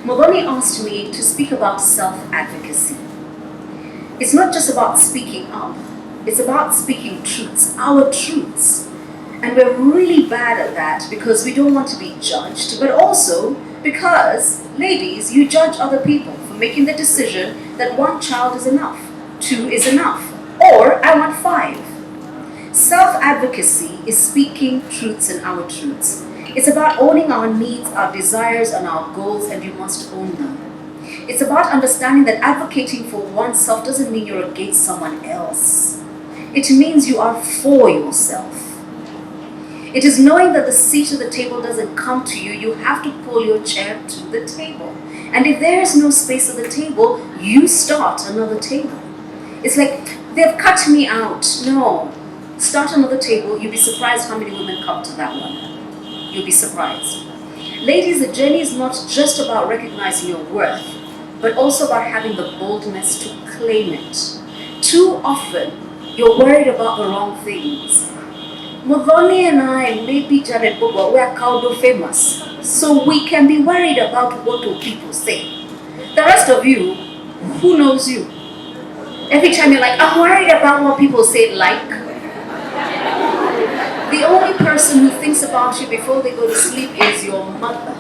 Modoni asked me to speak about self-advocacy. It's not just about speaking up, it's about speaking truths, our truths. And we're really bad at that because we don't want to be judged, but also because, ladies, you judge other people for making the decision that 1 child is enough, 2 is enough, or I want 5. Self-advocacy is speaking truths and our truths. It's about owning our needs, our desires, and our goals, and you must own them. It's about understanding that advocating for oneself doesn't mean you're against someone else. It means you are for yourself. It is knowing that the seat at the table doesn't come to you, you have to pull your chair to the table. And if there is no space at the table, you start another table. It's like, they've cut me out. No. Start another table, you'll be surprised how many women come to that one. You'll be surprised. Ladies, the journey is not just about recognizing your worth, but also about having the boldness to claim it. Too often, you're worried about the wrong things. Modoni and I, maybe Jared Bobo, we are Kaudo famous, so we can be worried about what will people say. The rest of you, who knows you? Every time you're like, I'm worried about what people say, like. The only person who thinks about you before they go to sleep is your mother.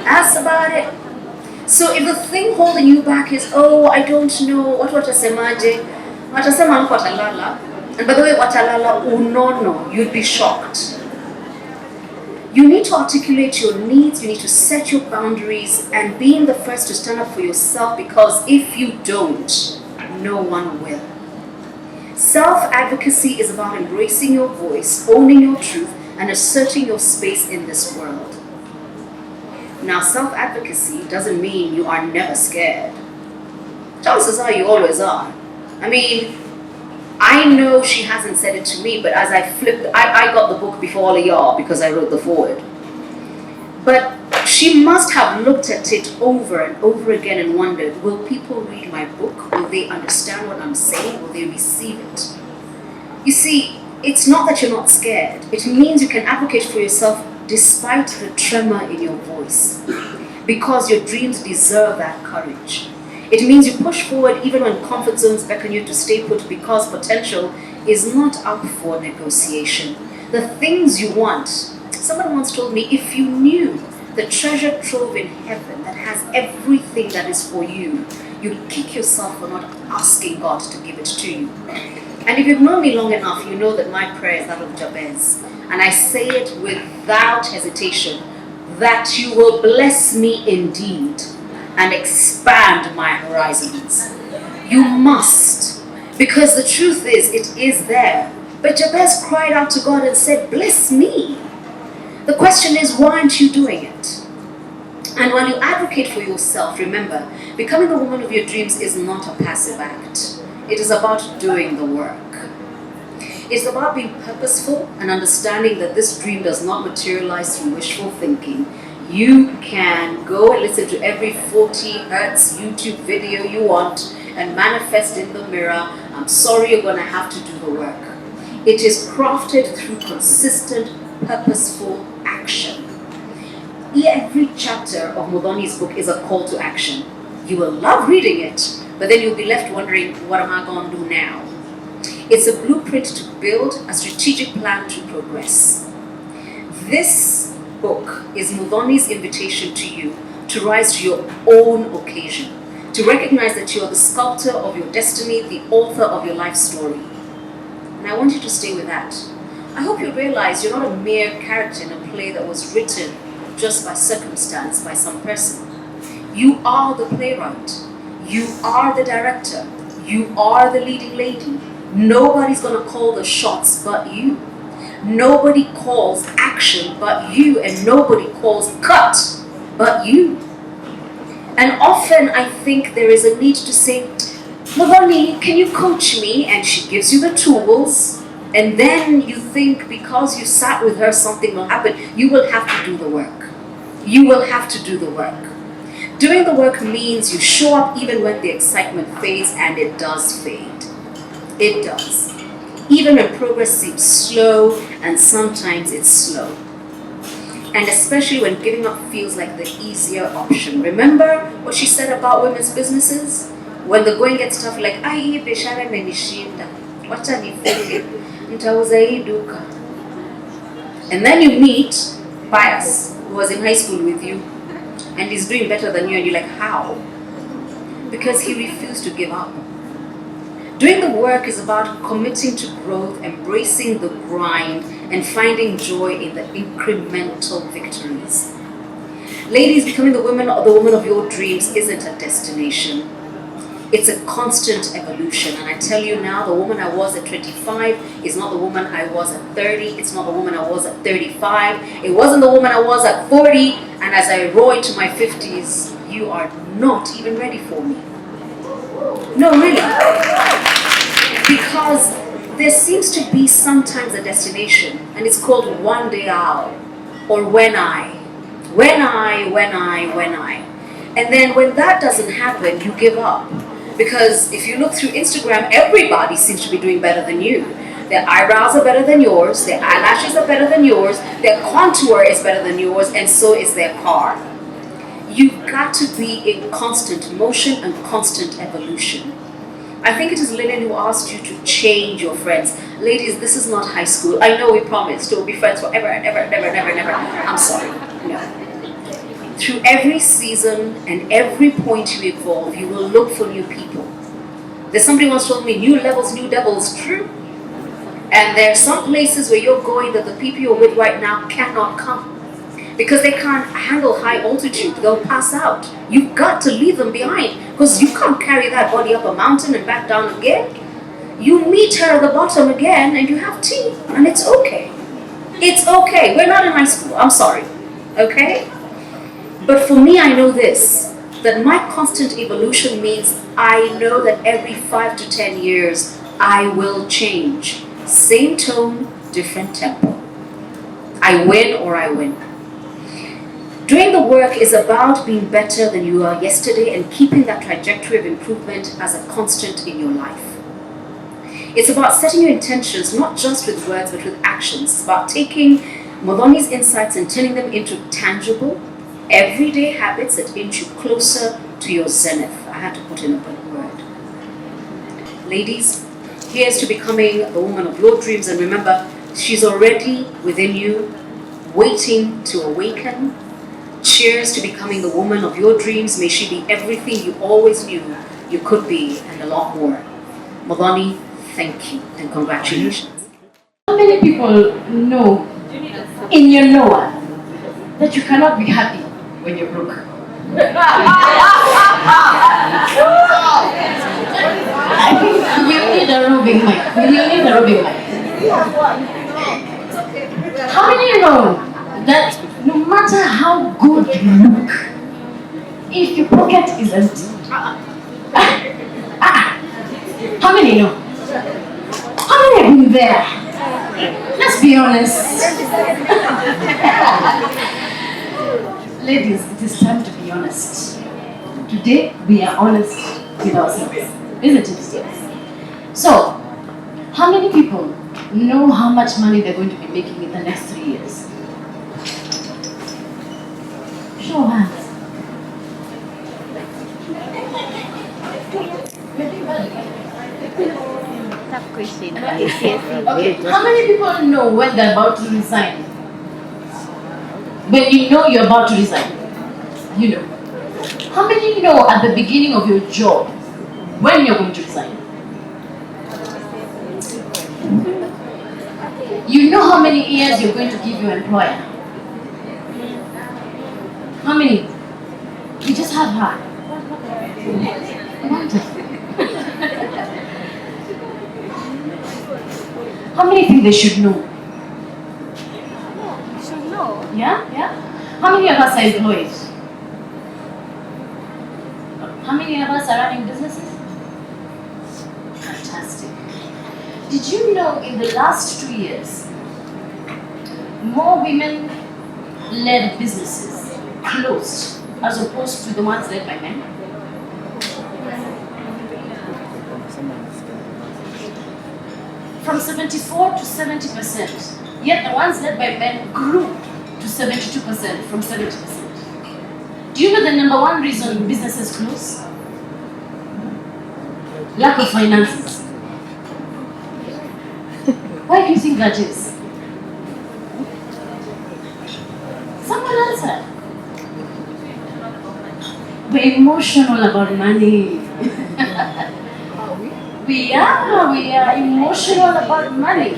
That's about it. So if the thing holding you back is, oh, I don't know, what watasemaje, watasema watalala, and by the way, watalala unono, you'd be shocked. You need to articulate your needs, you need to set your boundaries, and being the first to stand up for yourself, because if you don't, no one will. Self-advocacy is about embracing your voice, owning your truth, and asserting your space in this world. Now, self-advocacy doesn't mean you are never scared. Chances are you always are. I mean, I know she hasn't said it to me, but as I flipped, I got the book before all of y'all because I wrote the foreword. But she must have looked at it over and over again and wondered, will people read my book? Will they understand what I'm saying? Will they receive it? You see, it's not that you're not scared. It means you can advocate for yourself despite the tremor in your voice, because your dreams deserve that courage. It means you push forward even when comfort zones beckon you to stay put, because potential is not up for negotiation. The things you want, someone once told me, if you knew the treasure trove in heaven that has everything that is for you, you'd kick yourself for not asking God to give it to you. And if you've known me long enough, you know that my prayer is that of Jabez. And I say it without hesitation, that you will bless me indeed and expand my horizons. You must, because the truth is, it is there. But Jabez cried out to God and said, bless me. The question is, why aren't you doing it? And while you advocate for yourself, remember, becoming the woman of your dreams is not a passive act. It is about doing the work. It's about being purposeful and understanding that this dream does not materialize through wishful thinking. You can go and listen to every 40 hertz YouTube video you want and manifest in the mirror. I'm sorry, you're going to have to do the work. It is crafted through consistent, purposeful action. Every chapter of Modoni's book is a call to action. You will love reading it, but then you'll be left wondering, what am I going to do now? It's a blueprint to build a strategic plan to progress. This book is Modoni's invitation to you to rise to your own occasion, to recognize that you are the sculptor of your destiny, the author of your life story. And I want you to stay with that. I hope you realize you're not a mere character in a play that was written just by circumstance, by some person. You are the playwright. You are the director. You are the leading lady. Nobody's going to call the shots but you. Nobody calls action but you, and nobody calls cut but you. And often I think there is a need to say, Modoni, can you coach me? And she gives you the tools, and then you think because you sat with her something will happen. You will have to do the work. You will have to do the work. Doing the work means you show up even when the excitement fades, and it does fade. It does. Even when progress seems slow, and sometimes it's slow. And especially when giving up feels like the easier option. Remember what she said about women's businesses? When the going gets tough, like, hii biashara imenishinda, wacha nifunge, nitauza hii duka. And then you meet Pius, who was in high school with you, and he's doing better than you, and you're like, how? Because he refused to give up. Doing the work is about committing to growth, embracing the grind, and finding joy in the incremental victories. Ladies, becoming the woman of your dreams isn't a destination. It's a constant evolution. And I tell you now, the woman I was at 25 is not the woman I was at 30. It's not the woman I was at 35. It wasn't the woman I was at 40. And as I roll into my 50s, you are not even ready for me. No, really. Because there seems to be sometimes a destination, and it's called one day I'll, or when I. And then when that doesn't happen, you give up. Because if you look through Instagram, everybody seems to be doing better than you. Their eyebrows are better than yours, their eyelashes are better than yours, their contour is better than yours, and so is their car. You've got to be in constant motion and constant evolution. I think it is Lillian who asked you to change your friends. Ladies, this is not high school. I know we promised to be friends forever and ever and never, never, never. I'm sorry. No. Through every season and every point you evolve, you will look for new people. There's somebody once told me, new levels, new devils. True. And there are some places where you're going that the people you're with right now cannot come. Because they can't handle high altitude. They'll pass out. You've got to leave them behind. Because you can't carry that body up a mountain and back down again. You meet her at the bottom again and you have tea. And it's okay. It's okay. We're not in high school. I'm sorry. Okay? But for me, I know this. That my constant evolution means I know that every 5 to 10 years, I will change. Same tone, different tempo. I win or I win. Doing the work is about being better than you were yesterday and keeping that trajectory of improvement as a constant in your life. It's about setting your intentions, not just with words, but with actions. It's about taking Modoni's insights and turning them into tangible, everyday habits that inch you closer to your zenith. I had to put in a big word. Ladies, here's to becoming the woman of your dreams. And remember, she's already within you, waiting to awaken. Cheers to becoming the woman of your dreams. May she be everything you always knew you could be and a lot more. Modoni, thank you and congratulations. How many people know in your knower that you cannot be happy when you're broke? I think you need a rubbing mic. How many know that no matter how good you look, if your pocket is empty? How many know? How many have been there? Let's be honest. Ladies, it is time to be honest. Today, we are honest with ourselves. Isn't it? So, how many people know how much money they're going to be making in the next 3 years? Show of hands. Tough question. Okay, how many people know when they're about to resign? When you know you're about to resign, you know. How many know at the beginning of your job when you're going to resign? You know how many years you're going to give your employer? How many? You just have her. How many think they should know? Should know. Yeah? How many of us are employed? How many of us are running businesses? Fantastic. Did you know in the last 2 years, more women-led businesses closed as opposed to the ones led by men? From 74 to 70%. Yet the ones led by men grew to 72% from 70%. Do you know the number one reason businesses close? Lack of finances. Why do you think that is? Someone answer. We're emotional about money. We are emotional about money.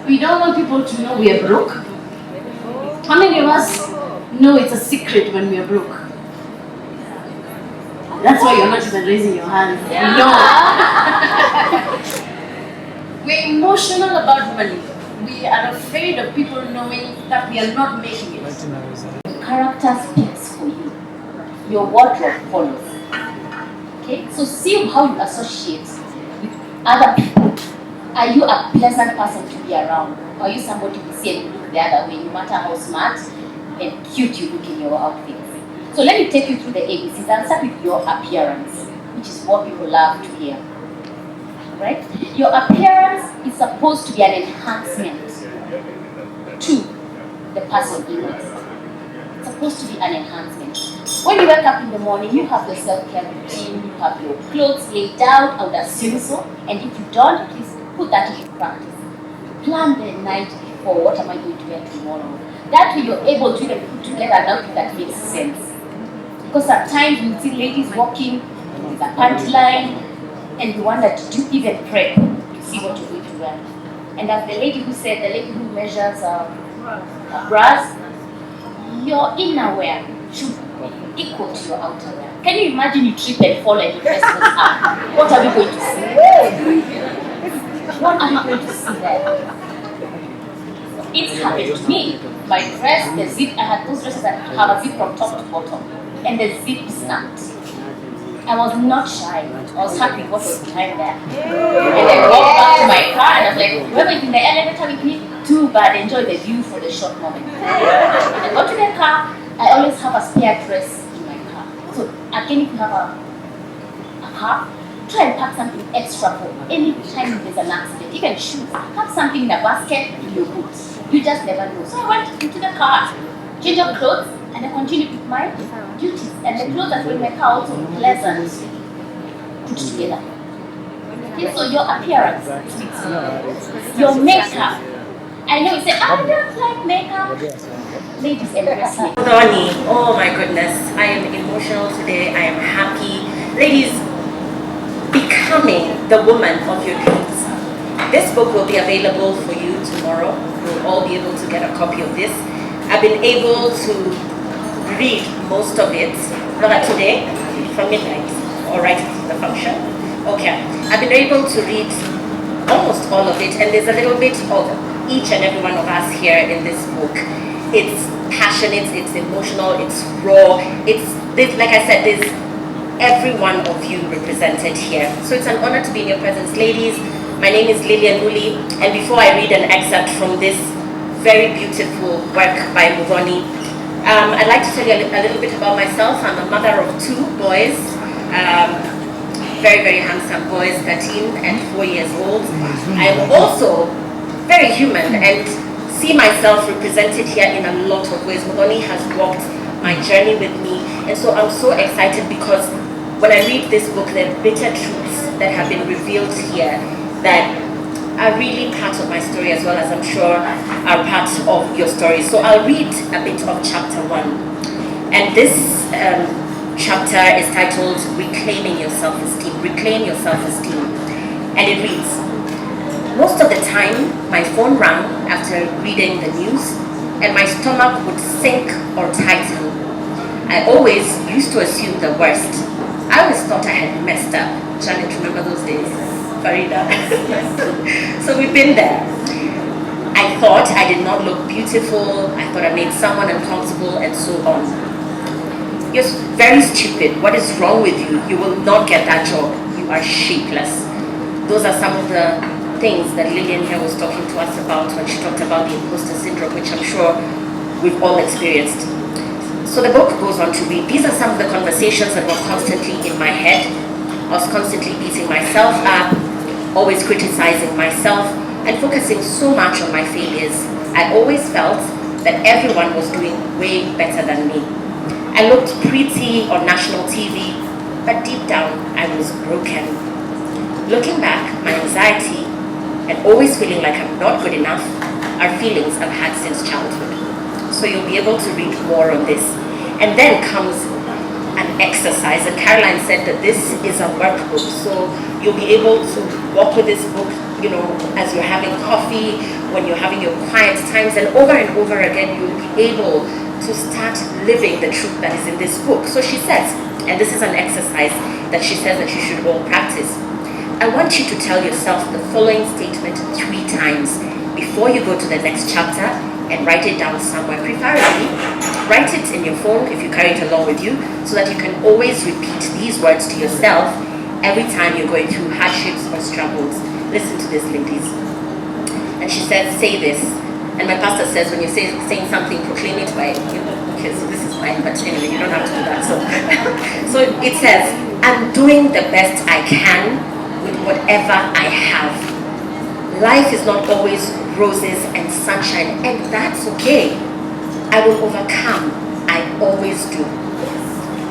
We don't want people to know we are broke. How many of us know it's a secret when we are broke? That's why you're not even raising your hand. No. We're emotional about money. We are afraid of people knowing that we are not making it. Character speaks for you. Your wardrobe follows. Okay? So see how you associate with other people. Are you a pleasant person to be around? Or are you somebody who see and look the other way, no matter how smart and cute you look in your outfits? So let me take you through the ABCs. I'll start with your appearance, which is what people love to hear. Right? Your appearance is supposed to be an enhancement to the person you are. It's supposed to be an enhancement. When you wake up in the morning, you have your self-care routine, you have your clothes laid out, I would assume so. And if you don't, please put that into practice. Plan the night before, what am I going to wear tomorrow? That way you're able to even put together an outfit that makes sense. Because at times you see ladies walking with a panty line, and you wonder, did you even prep to see what you're going to wear? And as the lady who said, the lady who measures bras, your innerwear should be equal to your outerwear. Can you imagine you trip and fall and your dress goes up? What are we going to see? What are we going to see there? It's happened to me. My dress, the zip, I had those dresses that have a zip from top to bottom, and the zip snapped. I was not shy. I was happy what was behind there. And I walked back to my car and I was like, whoever is in the elevator with me, too bad, enjoy the view for the short moment. And I got to the car, I always have a spare dress in my car. So again, if you have a car, try and pack something extra for any time there's an accident. Even shoes, have something in a basket in your boots. You just never know. So I went into the car, changed up clothes, and I continued with my duties. And the clothes that were in my car also pleasant put together. Okay, so your appearance, your makeup. I know you say, I don't like makeup. Ladies, embrace me. Donnie, oh my goodness, I am emotional today. I am happy. Ladies, becoming the woman of your dreams. This book will be available for you tomorrow. You'll all be able to get a copy of this. I've been able to read most of it. Not today, from midnight, or right after the function. Okay, I've been able to read almost all of it, and there's a little bit of each and every one of us here in this book. It's passionate, it's emotional, it's raw, like I said, there's every one of you represented here. So it's an honor to be in your presence. Ladies, my name is Lilian Uli, and before I read an excerpt from this very beautiful work by Muroni, I'd like to tell you a little bit about myself. I'm a mother of 2 boys, very, very handsome boys, 13 and 4 years old. I am also very human and see myself represented here in a lot of ways. Muroni has walked my journey with me, and so I'm so excited because when I read this book, there are bitter truths that have been revealed here that are really part of my story, as well as I'm sure are part of your story. So I'll read a bit of chapter 1. And this chapter is titled Reclaiming Your Self-Esteem. Reclaim Your Self-Esteem. And it reads, most of the time, my phone rang after reading the news, and my stomach would sink or tighten. I always used to assume the worst. I always thought I had messed up. Janet, remember those days? Farida. So we've been there. I thought I did not look beautiful. I thought I made someone uncomfortable, and so on. You're very stupid. What is wrong with you? You will not get that job. You are shapeless. Those are some of the things that Lillian here was talking to us about when she talked about the imposter syndrome, which I'm sure we've all experienced. So the book goes on to read, these are some of the conversations that were constantly in my head. I was constantly beating myself up, always criticizing myself, and focusing so much on my failures. I always felt that everyone was doing way better than me. I looked pretty on national TV, but deep down, I was broken. Looking back, my anxiety and always feeling like I'm not good enough are feelings I've had since childhood. So you'll be able to read more on this. And then comes an exercise. And Caroline said that this is a workbook. So you'll be able to walk with this book, as you're having coffee, when you're having your quiet times, and over again, you'll be able to start living the truth that is in this book. So she says, and this is an exercise that she says that you should all practice. I want you to tell yourself the following statement 3 times before you go to the next chapter, and write it down somewhere. Preferably, write it in your phone if you carry it along with you, so that you can always repeat these words to yourself every time you're going through hardships or struggles. Listen to this, ladies. And she says, say this. And my pastor says, when you're saying something, proclaim it by, okay, so this is mine, but anyway, you don't have to do that. So it says, I'm doing the best I can with whatever I have. Life is not always roses and sunshine, and that's okay. I will overcome. I always do.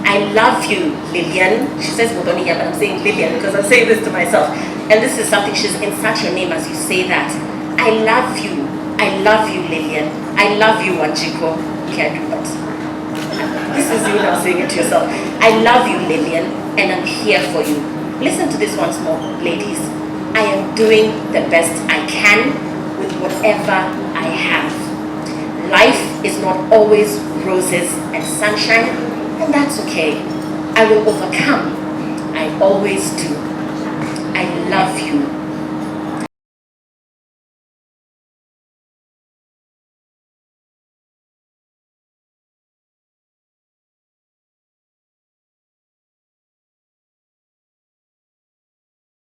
I love you, Lillian. She says Modonia, but I'm saying Lillian because I'm saying this to myself. And this is something, she's insert your name as you say that. I love you. I love you, Lillian. I love you, Wanjiko. Can't do that. This is you now saying it to yourself. I love you, Lillian, and I'm here for you. Listen to this once more, ladies. I am doing the best I can with whatever I have. Life is not always roses and sunshine, and that's okay. I will overcome. I always do. I love you,